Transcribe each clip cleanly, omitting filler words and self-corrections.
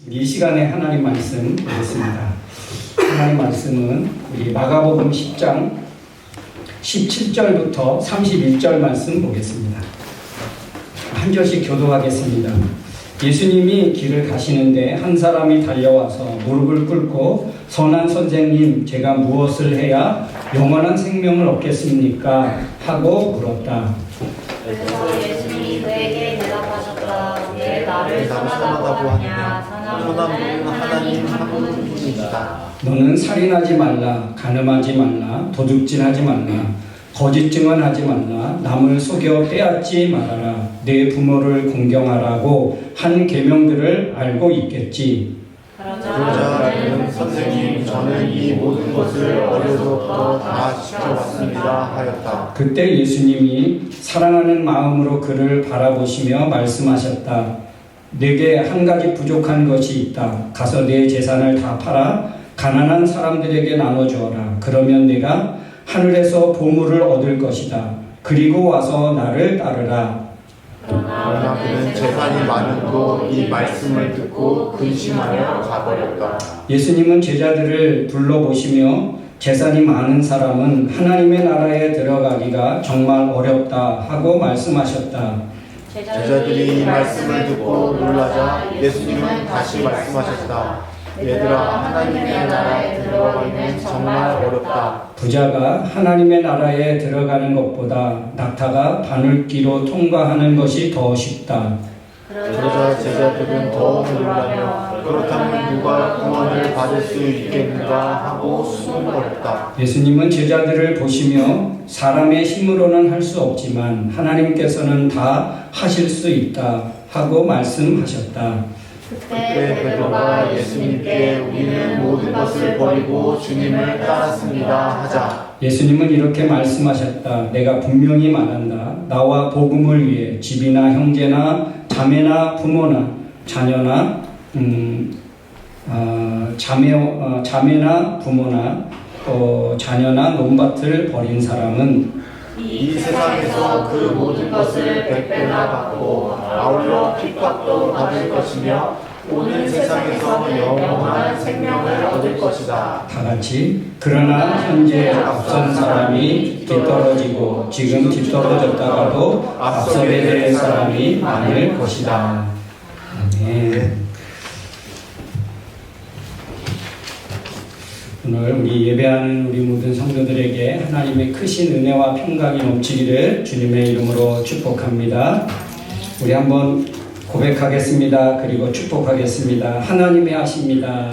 이 시간에 하나님 말씀 보겠습니다. 하나님 말씀은 우리 마가복음 10장 17절부터 31절 말씀 보겠습니다. 한 절씩 교도하겠습니다. 예수님이 길을 가시는데 한 사람이 달려와서 무릎을 꿇고 선한 선생님, 제가 무엇을 해야 영원한 생명을 얻겠습니까? 하고 물었다. 그래서 예수님이 그에게 대답하셨다. 왜 나를 선하다고 하느냐? 선한 분은 하나님 한 분뿐이다. 너는 살인하지 말라, 간음하지 말라, 도둑질하지 말라, 거짓 증언하지 말라, 남을 속여 빼앗지 말아라, 내 부모를 공경하라고 한 계명들을 알고 있겠지. 그러자 그는 선생님, 저는 이 모든 것을 어려서부터 다 지켜왔습니다 하였다. 그때 예수님이 사랑하는 마음으로 그를 바라보시며 말씀하셨다. 내게 한 가지 부족한 것이 있다. 가서 내 재산을 다 팔아 가난한 사람들에게 나눠주어라. 그러면 내가 하늘에서 보물을 얻을 것이다. 그리고 와서 나를 따르라. 그러나 그는 재산이 많음도 이 말씀을 듣고 근심하여 가버렸다. 예수님은 제자들을 둘러보시며 재산이 많은 사람은 하나님의 나라에 들어가기가 정말 어렵다 하고 말씀하셨다. 제자들이 이 말씀을 듣고 놀라자 예수님은 다시 말씀하셨다. 얘들아, 하나님의 나라에 들어가기는 정말 어렵다. 부자가 하나님의 나라에 들어가는 것보다 낙타가 바늘기로 통과하는 것이 더 쉽다. 그러자 제자들은 더욱 놀라며 그렇다면 누가 구원을 받을 수 있겠는가 하고 수군거렸다. 예수님은 제자들을 보시며 사람의 힘으로는 할 수 없지만 하나님께서는 다 하실 수 있다 하고 말씀하셨다. 그때 베드로가 예수님께 우리는 모든 것을 버리고 주님을 따랐습니다 하자. 예수님은 이렇게 말씀하셨다. 내가 분명히 말한다. 나와 복음을 위해 집이나 형제나 자매나 부모나 자녀나 자매나 부모나 또 자녀나 논밭을 버린 사람은 이 세상에서 그 모든 것을 백배나 받고 아울러 핍박도 받을 것이며 오는 세상에서 영원한 생명을 얻을 것이다. 다 같이 그러나 현재 앞선 사람이 뒤떨어지고 지금 뒤떨어졌다가도 앞서게 될 사람이 많을 것이다. 아멘. 오늘 우리 예배하는 우리 모든 성도들에게 하나님의 크신 은혜와 평강이 넘치기를 주님의 이름으로 축복합니다. 우리 한번 고백하겠습니다. 그리고 축복하겠습니다. 하나님의 하십니다.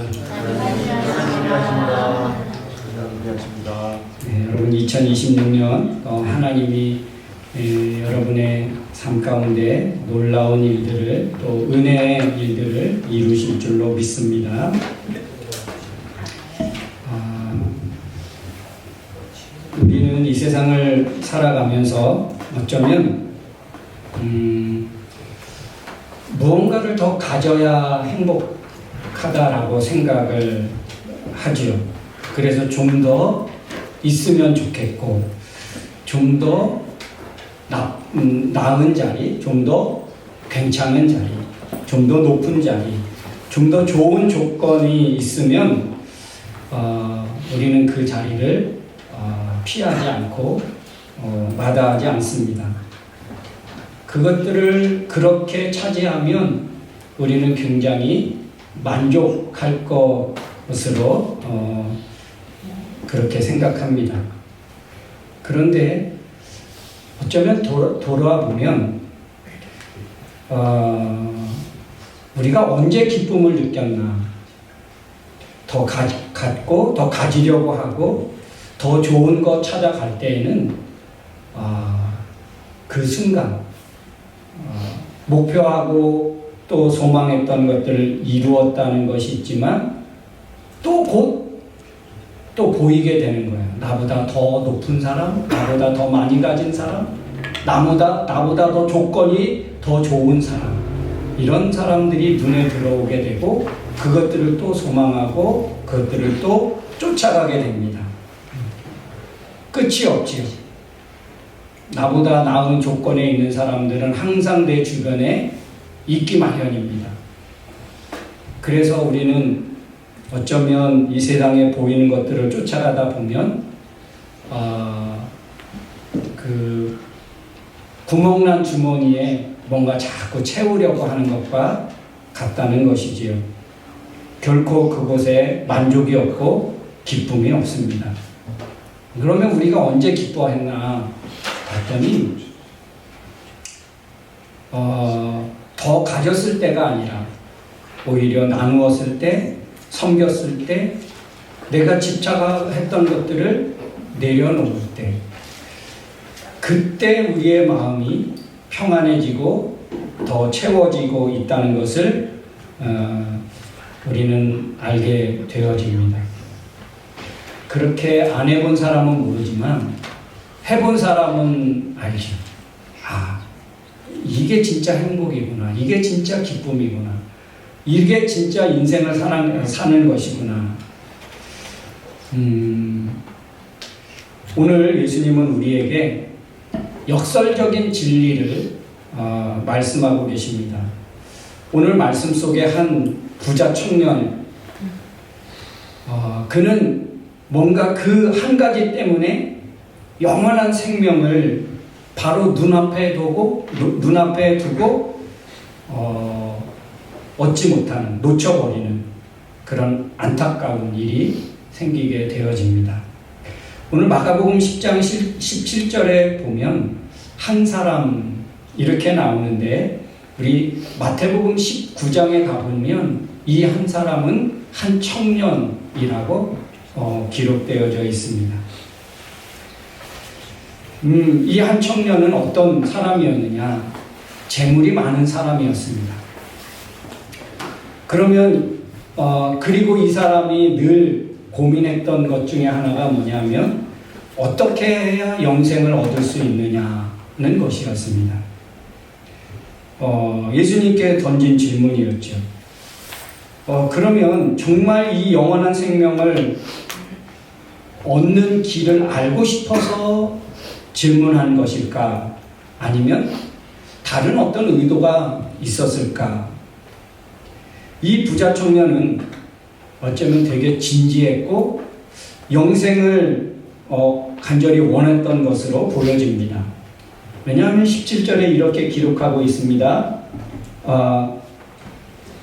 네, 여러분 2026년 하나님이 여러분의 삶 가운데 놀라운 일들을 또 은혜의 일들을 이루실 줄로 믿습니다. 우리는 이 세상을 살아가면서 어쩌면 무언가를 더 가져야 행복하다라고 생각을 하지요. 그래서 좀 더 있으면 좋겠고, 좀 더 나은 자리, 좀 더 괜찮은 자리, 좀 더 높은 자리, 좀 더 좋은 조건이 있으면 우리는 그 자리를 피하지 않고 마다하지 않습니다. 그것들을 그렇게 차지하면 우리는 굉장히 만족할 것으로 그렇게 생각합니다. 그런데 어쩌면 돌아와 보면 우리가 언제 기쁨을 느꼈나? 더 갖고 더 가지려고 하고 더 좋은 것 찾아갈 때에는 그 순간 목표하고 또 소망했던 것들을 이루었다는 것이 있지만 또 곧 또 보이게 되는 거예요. 나보다 더 높은 사람, 나보다 더 많이 가진 사람, 나보다 더 조건이 더 좋은 사람, 이런 사람들이 눈에 들어오게 되고 그것들을 또 소망하고 그것들을 또 쫓아가게 됩니다. 끝이 없지요. 나보다 나은 조건에 있는 사람들은 항상 내 주변에 있기 마련입니다. 그래서 우리는 어쩌면 이 세상에 보이는 것들을 쫓아가다 보면 그 구멍난 주머니에 뭔가 자꾸 채우려고 하는 것과 같다는 것이지요. 결코 그곳에 만족이 없고 기쁨이 없습니다. 그러면 우리가 언제 기뻐했나 봤더니 더 가졌을 때가 아니라 오히려 나누었을 때, 섬겼을 때, 내가 집착했던 것들을 내려놓을 때, 그때 우리의 마음이 평안해지고 더 채워지고 있다는 것을 우리는 알게 되어집니다. 그렇게 안 해본 사람은 모르지만 해본 사람은 알죠. 아, 이게 진짜 행복이구나. 이게 진짜 기쁨이구나. 이게 진짜 인생을 사는 것이구나. 오늘 예수님은 우리에게 역설적인 진리를 말씀하고 계십니다. 오늘 말씀 속에 한 부자 청년, 그는 뭔가 그 한 가지 때문에 영원한 생명을 바로 눈앞에 두고 얻지 못하는, 놓쳐버리는 그런 안타까운 일이 생기게 되어집니다. 오늘 마가복음 10장 17절에 보면 한 사람 이렇게 나오는데, 우리 마태복음 19장에 가보면 이 한 사람은 한 청년이라고 기록되어져 있습니다. 이 한 청년은 어떤 사람이었느냐? 재물이 많은 사람이었습니다. 그러면 그리고 이 사람이 늘 고민했던 것 중에 하나가 뭐냐면 어떻게 해야 영생을 얻을 수 있느냐는 것이었습니다. 예수님께 던진 질문이었죠. 그러면 정말 이 영원한 생명을 얻는 길을 알고 싶어서 질문한 것일까? 아니면 다른 어떤 의도가 있었을까? 이 부자 청년은 어쩌면 되게 진지했고 영생을 간절히 원했던 것으로 보여집니다. 왜냐하면 17절에 이렇게 기록하고 있습니다.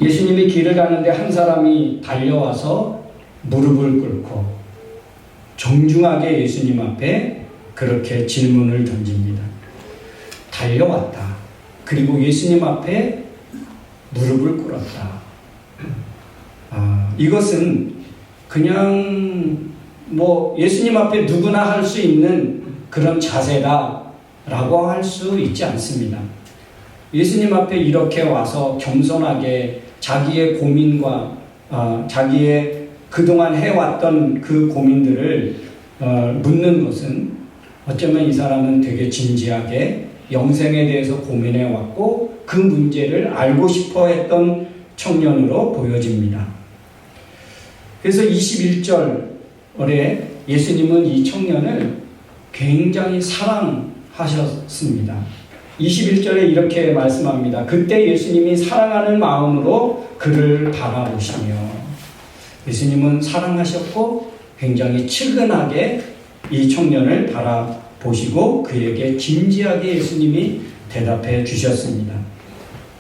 예수님이 길을 가는데 한 사람이 달려와서 무릎을 꿇고 정중하게 예수님 앞에 그렇게 질문을 던집니다. 달려왔다. 그리고 예수님 앞에 무릎을 꿇었다. 이것은 그냥 예수님 앞에 누구나 할 수 있는 그런 자세다라고 할 수 있지 않습니다. 예수님 앞에 이렇게 와서 겸손하게 자기의 고민과 자기의 그동안 해왔던 그 고민들을 묻는 것은 어쩌면 이 사람은 되게 진지하게 영생에 대해서 고민해왔고 그 문제를 알고 싶어 했던 청년으로 보여집니다. 그래서 21절에 예수님은 이 청년을 굉장히 사랑하셨습니다. 21절에 이렇게 말씀합니다. 그때 예수님이 사랑하는 마음으로 그를 바라보시며, 예수님은 사랑하셨고 굉장히 측은하게 이 청년을 바라보시고 그에게 진지하게 예수님이 대답해 주셨습니다.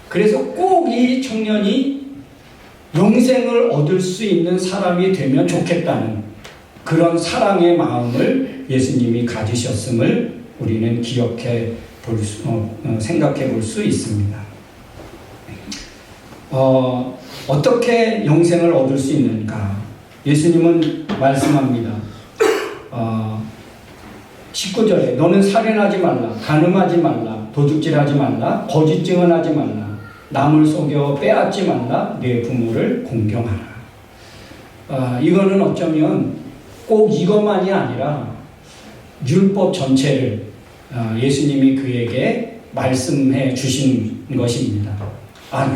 그래서 꼭 이 청년이 영생을 얻을 수 있는 사람이 되면 좋겠다는 그런 사랑의 마음을 예수님이 가지셨음을 우리는 생각해 볼 수 있습니다. 어떻게 영생을 얻을 수 있는가? 예수님은 말씀합니다. 19절에 너는 살인하지 말라, 간음하지 말라, 도둑질하지 말라, 거짓 증언하지 말라, 남을 속여 빼앗지 말라, 내 부모를 공경하라. 이거는 어쩌면 꼭 이것만이 아니라 율법 전체를 예수님이 그에게 말씀해 주신 것입니다.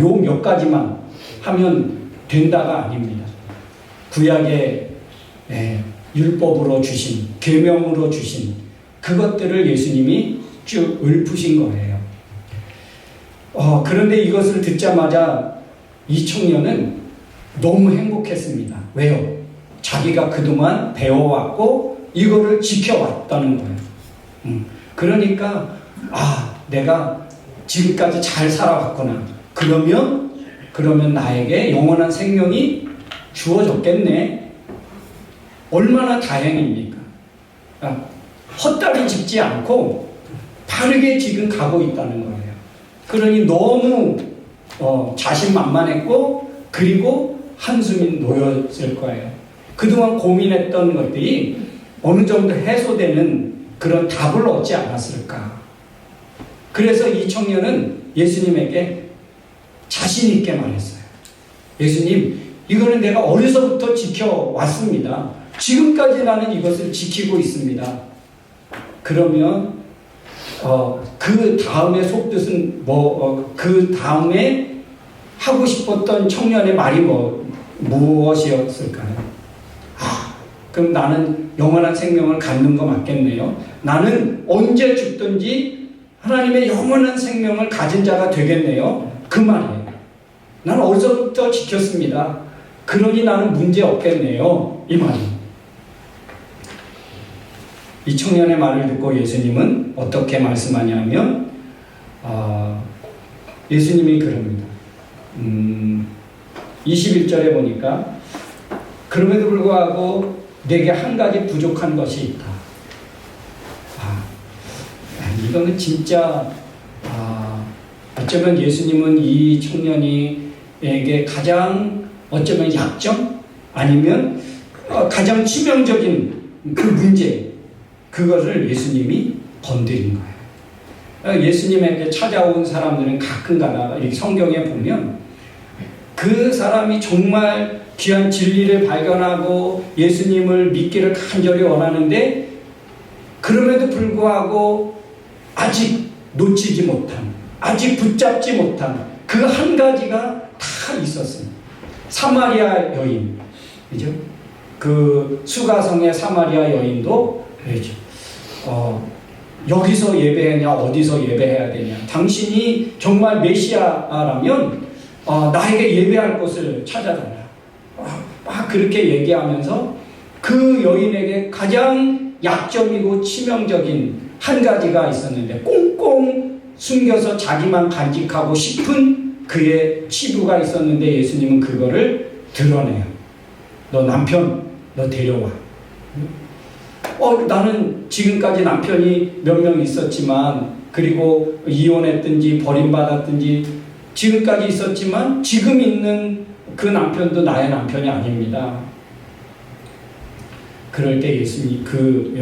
요 몇 가지만 하면 된다가 아닙니다. 구약의 율법으로 주신, 계명으로 주신 그것들을 예수님이 쭉 읊으신 거예요. 그런데 이것을 듣자마자 이 청년은 너무 행복했습니다. 왜요? 자기가 그동안 배워왔고 이거를 지켜왔다는 거예요. 그러니까 내가 지금까지 잘 살아왔구나. 그러면 나에게 영원한 생명이 주어졌겠네. 얼마나 다행입니까? 헛다리 짚지 않고 바르게 지금 가고 있다는 거예요. 그러니 너무 자신만만했고 그리고 한숨이 놓였을 거예요. 그동안 고민했던 것들이 어느 정도 해소되는 그런 답을 얻지 않았을까. 그래서 이 청년은 예수님에게 자신 있게 말했어요. 예수님, 이거는 내가 어려서부터 지켜왔습니다. 지금까지 나는 이것을 지키고 있습니다. 그러면 그 다음에 속뜻은 그 다음에 하고 싶었던 청년의 말이 무엇이었을까요? 그럼 나는 영원한 생명을 갖는 거 맞겠네요. 나는 언제 죽든지 하나님의 영원한 생명을 가진 자가 되겠네요. 그 말이에요. 나는 어려서부터 지켰습니다. 그러니 나는 문제 없겠네요. 이 말이에요. 이 청년의 말을 듣고 예수님은 어떻게 말씀하냐면 예수님이 그럽니다. 21절에 보니까 그럼에도 불구하고 내게 한 가지 부족한 것이 있다. 이거는 진짜 어쩌면 예수님은 이 청년이에게 가장 어쩌면 약점 아니면 가장 치명적인 그 문제 그것을 예수님이 건드린 거예요. 예수님에게 찾아온 사람들은 가끔가다 이 성경에 보면 그 사람이 정말 귀한 진리를 발견하고 예수님을 믿기를 간절히 원하는데 그럼에도 불구하고 아직 놓치지 못한 아직 붙잡지 못한 그 한 가지가 다 있었습니다. 사마리아 여인, 그죠? 그 수가성의 사마리아 여인도 그렇죠. 여기서 예배하냐 어디서 예배해야 되냐. 당신이 정말 메시아라면 나에게 예배할 곳을 찾아달라. 막 그렇게 얘기하면서 그 여인에게 가장 약점이고 치명적인 한 가지가 있었는데 꽁꽁 숨겨서 자기만 간직하고 싶은 그의 치부가 있었는데 예수님은 그거를 드러내요. 너 남편 너 데려와. 나는 지금까지 남편이 몇 명 있었지만 그리고 이혼했든지 버림받았든지 지금까지 있었지만 지금 있는 그 남편도 나의 남편이 아닙니다. 그럴 때 예수님이 그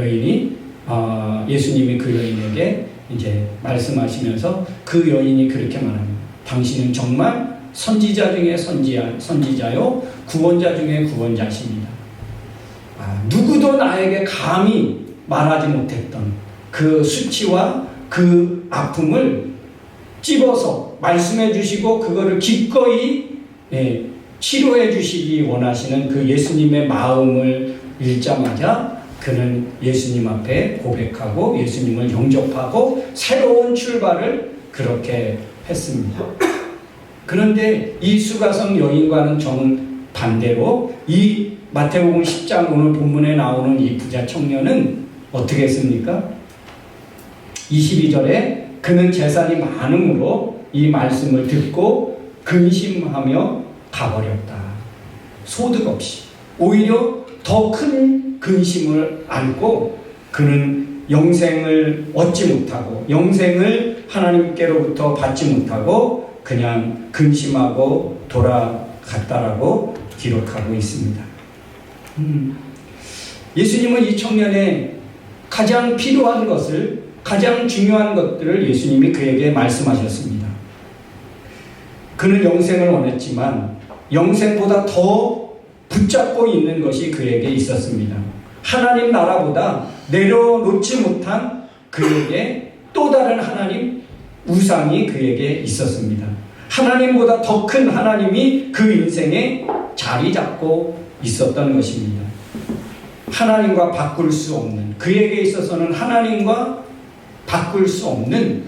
여인에게 이제 말씀하시면서 그 여인이 그렇게 말합니다. 당신은 정말 선지자 중에 선지자요 구원자 중에 구원자십니다. 누구도 나에게 감히 말하지 못했던 그 수치와 그 아픔을 찝어서 말씀해 주시고 그거를 기꺼이 치료해 주시기 원하시는 그 예수님의 마음을 읽자마자 그는 예수님 앞에 고백하고 예수님을 영접하고 새로운 출발을 그렇게 했습니다. 그런데 이 수가성 여인과는 정반대로 이 마태복음 10장 오늘 본문에 나오는 이 부자 청년은 어떻게 했습니까? 22절에 그는 재산이 많음으로 이 말씀을 듣고 근심하며 가버렸다. 소득 없이 오히려 더 큰 근심을 안고 그는 영생을 얻지 못하고 영생을 하나님께로부터 받지 못하고 그냥 근심하고 돌아갔다라고 기록하고 있습니다. 예수님은 이 청년의 가장 필요한 것을 가장 중요한 것들을 예수님이 그에게 말씀하셨습니다. 그는 영생을 원했지만 영생보다 더 붙잡고 있는 것이 그에게 있었습니다. 하나님 나라보다 내려놓지 못한 그에게 또 다른 하나님 우상이 그에게 있었습니다. 하나님보다 더 큰 하나님이 그 인생에 자리 잡고 있었던 것입니다. 하나님과 바꿀 수 없는 그에게 있어서는 하나님과 바꿀 수 없는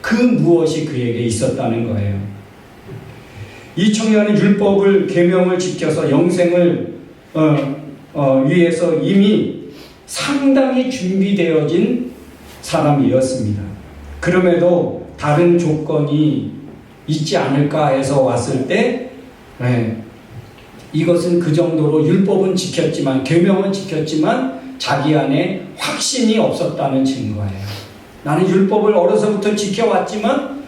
그 무엇이 그에게 있었다는 거예요. 이 청년은 율법을 계명을 지켜서 영생을 위해서 이미 상당히 준비되어진 사람이었습니다. 그럼에도 다른 조건이 있지 않을까 해서 왔을 때 이것은 그 정도로 율법은 지켰지만 계명은 지켰지만 자기 안에 확신이 없었다는 증거예요. 나는 율법을 어려서부터 지켜왔지만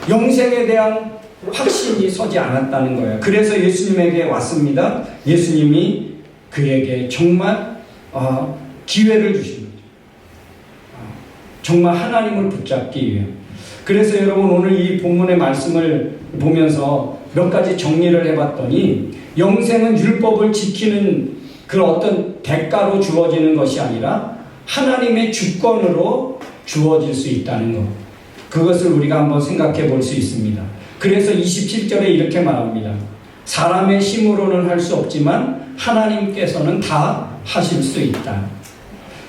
영생에 대한 확신이 서지 않았다는 거예요. 그래서 예수님에게 왔습니다. 예수님이 그에게 정말 기회를 주신 거죠. 정말 하나님을 붙잡기 위해. 그래서 여러분 오늘 이 본문의 말씀을 보면서 몇 가지 정리를 해봤더니 영생은 율법을 지키는 그 어떤 대가로 주어지는 것이 아니라 하나님의 주권으로 주어질 수 있다는 것. 그것을 우리가 한번 생각해 볼 수 있습니다. 그래서 27절에 이렇게 말합니다. 사람의 힘으로는 할 수 없지만 하나님께서는 다 하실 수 있다.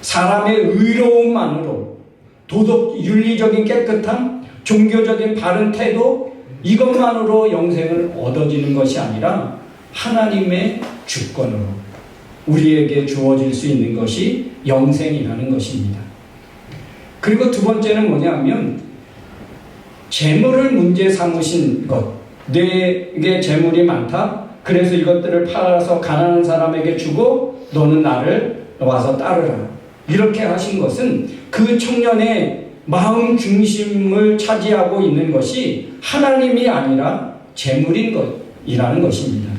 사람의 의로움만으로 도덕, 윤리적인 깨끗함, 종교적인 바른 태도 이것만으로 영생을 얻어지는 것이 아니라 하나님의 주권으로 우리에게 주어질 수 있는 것이 영생이라는 것입니다. 그리고 두 번째는 뭐냐면 재물을 문제 삼으신 것. 내게 재물이 많다. 그래서 이것들을 팔아서 가난한 사람에게 주고 너는 나를 와서 따르라. 이렇게 하신 것은 그 청년의 마음 중심을 차지하고 있는 것이 하나님이 아니라 재물인 것이라는 것입니다.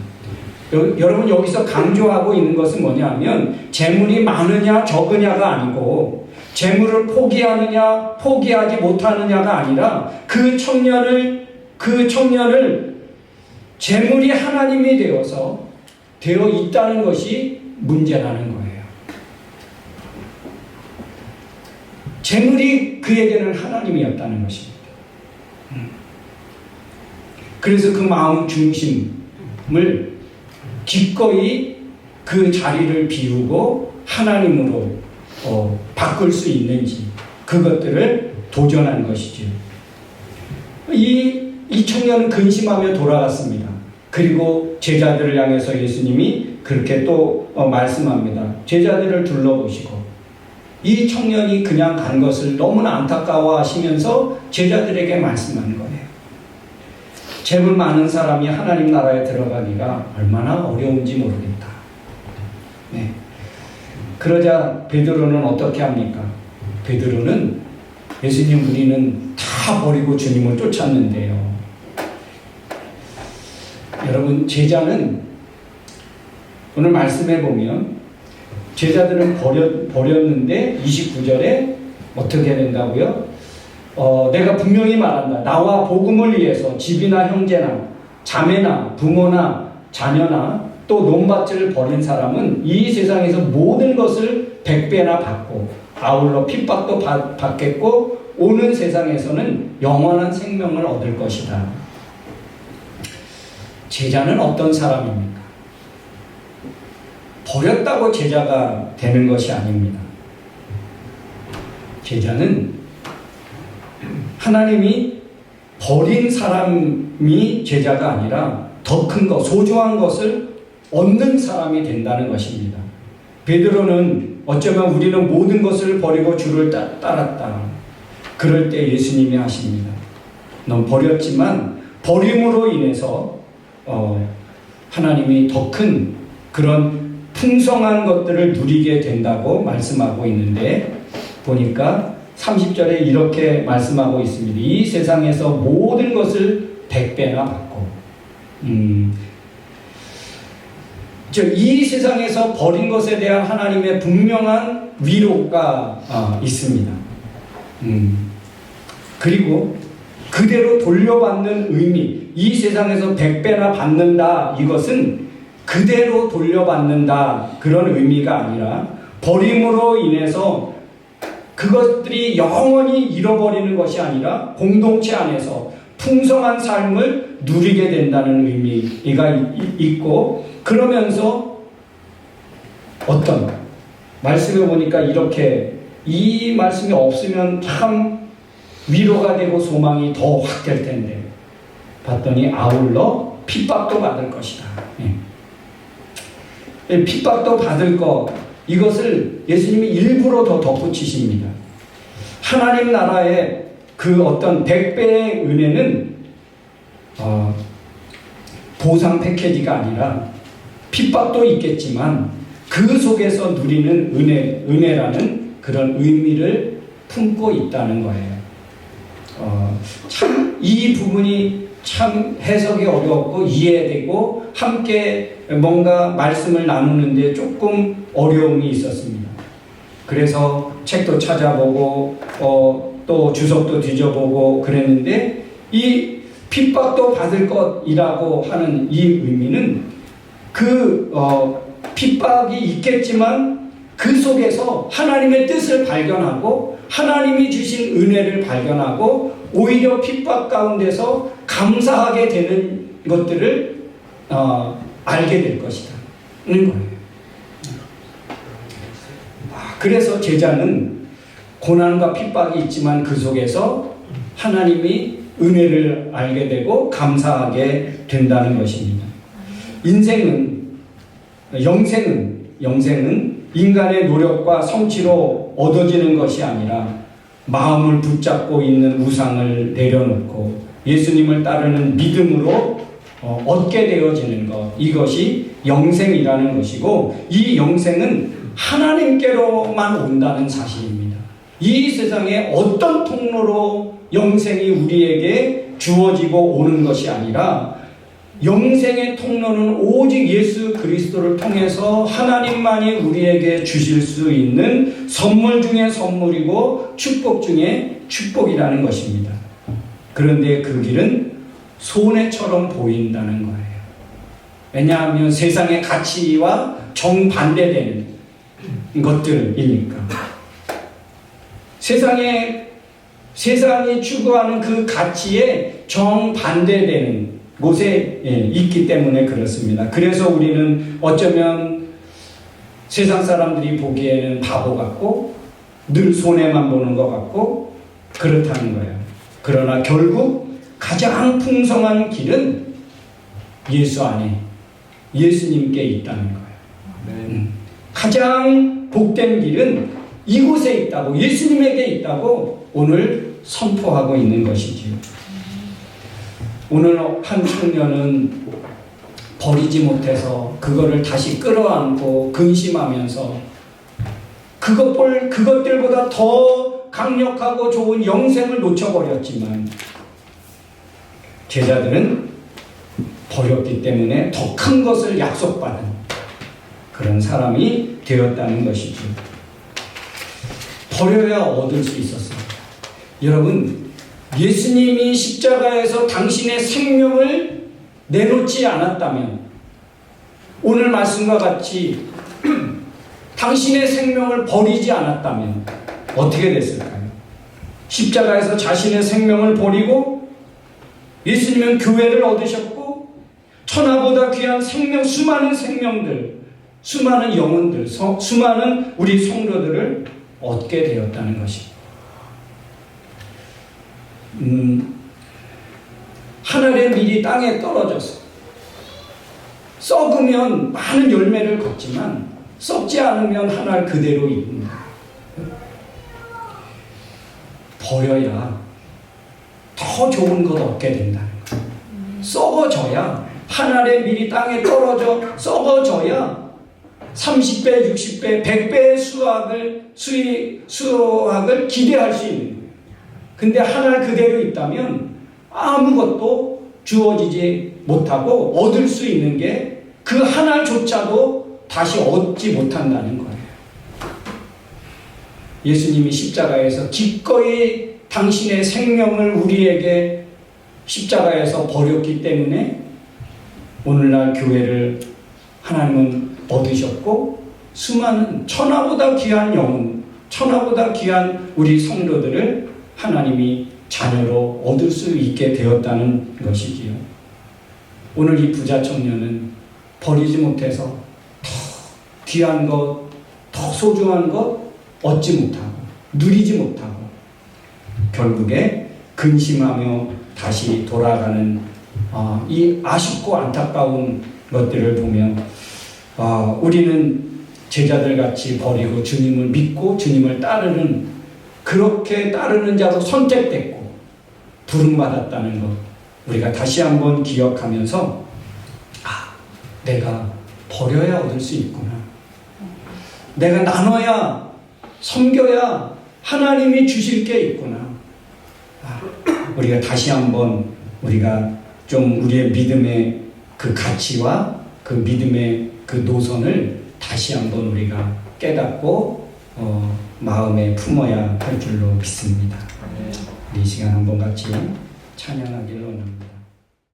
여러분 여기서 강조하고 있는 것은 뭐냐면 재물이 많으냐 적으냐가 아니고 재물을 포기하느냐 포기하지 못하느냐가 아니라 그 청년을 재물이 하나님이 되어 있다는 것이 문제라는 거예요. 재물이 그에게는 하나님이었다는 것입니다. 그래서 그 마음 중심을 기꺼이 그 자리를 비우고 하나님으로 바꿀 수 있는지 그것들을 도전한 것이죠. 이 청년은 근심하며 돌아갔습니다. 그리고 제자들을 향해서 예수님이 그렇게 또 말씀합니다. 제자들을 둘러보시고 이 청년이 그냥 간 것을 너무나 안타까워하시면서 제자들에게 말씀하는 거예요. 재물 많은 사람이 하나님 나라에 들어가기가 얼마나 어려운지 모르겠다. 네. 그러자 베드로는 어떻게 합니까? 베드로는 예수님 우리는 다 버리고 주님을 쫓았는데요. 여러분 제자는 오늘 말씀해 보면 제자들은 버렸는데 29절에 어떻게 된다고요? 내가 분명히 말한다. 나와 복음을 위해서 집이나 형제나 자매나 부모나 자녀나 또 논밭을 버린 사람은 이 세상에서 모든 것을 100배나 받고 아울러 핍박도 받겠고 오는 세상에서는 영원한 생명을 얻을 것이다. 제자는 어떤 사람입니까? 버렸다고 제자가 되는 것이 아닙니다. 제자는 하나님이 버린 사람이 제자가 아니라 더 큰 것, 소중한 것을 얻는 사람이 된다는 것입니다. 베드로는 어쩌면 우리는 모든 것을 버리고 주를 따랐다. 그럴 때 예수님이 하십니다. 넌 버렸지만 버림으로 인해서 하나님이 더 큰 그런 풍성한 것들을 누리게 된다고 말씀하고 있는데 보니까 30절에 이렇게 말씀하고 있습니다. 이 세상에서 모든 것을 100배나 받고 이 세상에서 버린 것에 대한 하나님의 분명한 위로가 있습니다. 그리고 그대로 돌려받는 의미, 이 세상에서 100배나 받는다, 이것은 그대로 돌려받는다 그런 의미가 아니라 버림으로 인해서 그것들이 영원히 잃어버리는 것이 아니라 공동체 안에서 풍성한 삶을 누리게 된다는 의미가 있고, 그러면서 어떤 말씀에 보니까 이렇게 이 말씀이 없으면 참 위로가 되고 소망이 더 확 될 텐데 봤더니 아울러 핍박도 받을 것이다. 핍박도 받을 것, 이것을 예수님이 일부러 더 덧붙이십니다. 하나님 나라의 그 어떤 100배의 은혜는 보상 패키지가 아니라 핍박도 있겠지만 그 속에서 누리는 은혜라는 그런 의미를 품고 있다는 거예요. 참 이 부분이 참 해석이 어렵고 이해되고 함께 뭔가 말씀을 나누는데 조금 어려움이 있었습니다. 그래서 책도 찾아보고 또 주석도 뒤져보고 그랬는데 이 핍박도 받을 것이라고 하는 이 의미는 그 핍박이 있겠지만 그 속에서 하나님의 뜻을 발견하고 하나님이 주신 은혜를 발견하고 오히려 핍박 가운데서 감사하게 되는 것들을 알게 될 것이다 는 거예요. 그래서 제자는 고난과 핍박이 있지만 그 속에서 하나님이 은혜를 알게 되고 감사하게 된다는 것입니다. 영생은 인간의 노력과 성취로 얻어지는 것이 아니라 마음을 붙잡고 있는 우상을 내려놓고 예수님을 따르는 믿음으로 얻게 되어지는 것, 이것이 영생이라는 것이고 이 영생은 하나님께로만 온다는 사실입니다. 이 세상에 어떤 통로로 영생이 우리에게 주어지고 오는 것이 아니라 영생의 통로는 오직 예수 그리스도를 통해서 하나님만이 우리에게 주실 수 있는 선물 중에 선물이고 축복 중에 축복이라는 것입니다. 그런데 그 길은 손해처럼 보인다는 거예요. 왜냐하면 세상의 가치와 정반대되는 것들이니까. 세상이 추구하는 그 가치에 정반대되는 곳에 있기 때문에 그렇습니다. 그래서 우리는 어쩌면 세상 사람들이 보기에는 바보 같고 늘 손해만 보는 것 같고 그렇다는 거예요. 그러나 결국 가장 풍성한 길은 예수 안에 예수님께 있다는 거예요. 가장 복된 길은 이곳에 있다고, 예수님에게 있다고 오늘 선포하고 있는 것이지요. 오늘 한 청년은 버리지 못해서 그거를 다시 끌어안고 근심하면서 그것들보다 더 강력하고 좋은 영생을 놓쳐버렸지만 제자들은 버렸기 때문에 더 큰 것을 약속받은 그런 사람이 되었다는 것이죠. 버려야 얻을 수 있었습니다. 여러분, 예수님이 십자가에서 당신의 생명을 내놓지 않았다면 오늘 말씀과 같이 당신의 생명을 버리지 않았다면 어떻게 됐을까요? 십자가에서 자신의 생명을 버리고 예수님은 교회를 얻으셨고 천하보다 귀한 생명, 수많은 생명들, 수많은 영혼들, 수많은 우리 성도들을 얻게 되었다는 것입니다. 하늘의 밀이 땅에 떨어져서 썩으면 많은 열매를 걷지만 썩지 않으면 하늘 그대로 있습니다. 버려야 더 좋은 것 얻게 된다는 거예요. 썩어져야, 하늘의 밀이 땅에 떨어져 썩어져야 30배, 60배, 100배의 수확을 기대할 수 있는 거예요. 근데 하늘 그대로 있다면 아무것도 주어지지 못하고 얻을 수 있는 게 그 하늘조차도 다시 얻지 못한다는 거예요. 예수님이 십자가에서 기꺼이 당신의 생명을 우리에게 십자가에서 버렸기 때문에 오늘날 교회를 하나님은 얻으셨고 수많은 천하보다 귀한 영혼, 천하보다 귀한 우리 성도들을 하나님이 자녀로 얻을 수 있게 되었다는 것이지요. 오늘 이 부자 청년은 버리지 못해서 더 귀한 것, 더 소중한 것 얻지 못하고 누리지 못하고 결국에 근심하며 다시 돌아가는 이 아쉽고 안타까운 것들을 보면 우리는 제자들 같이 버리고 주님을 믿고 주님을 따르는, 그렇게 따르는 자로 선택됐고 부름받았다는 것, 우리가 다시 한번 기억하면서 내가 버려야 얻을 수 있구나, 내가 나눠야 섬겨야 하나님이 주실 게 있구나. 우리가 다시 한번 우리가 좀 우리의 믿음의 그 가치와 그 믿음의 그 노선을 다시 한번 우리가 깨닫고 마음에 품어야 할 줄로 믿습니다. 이 시간 한번 같이 찬양하기를 원합니다.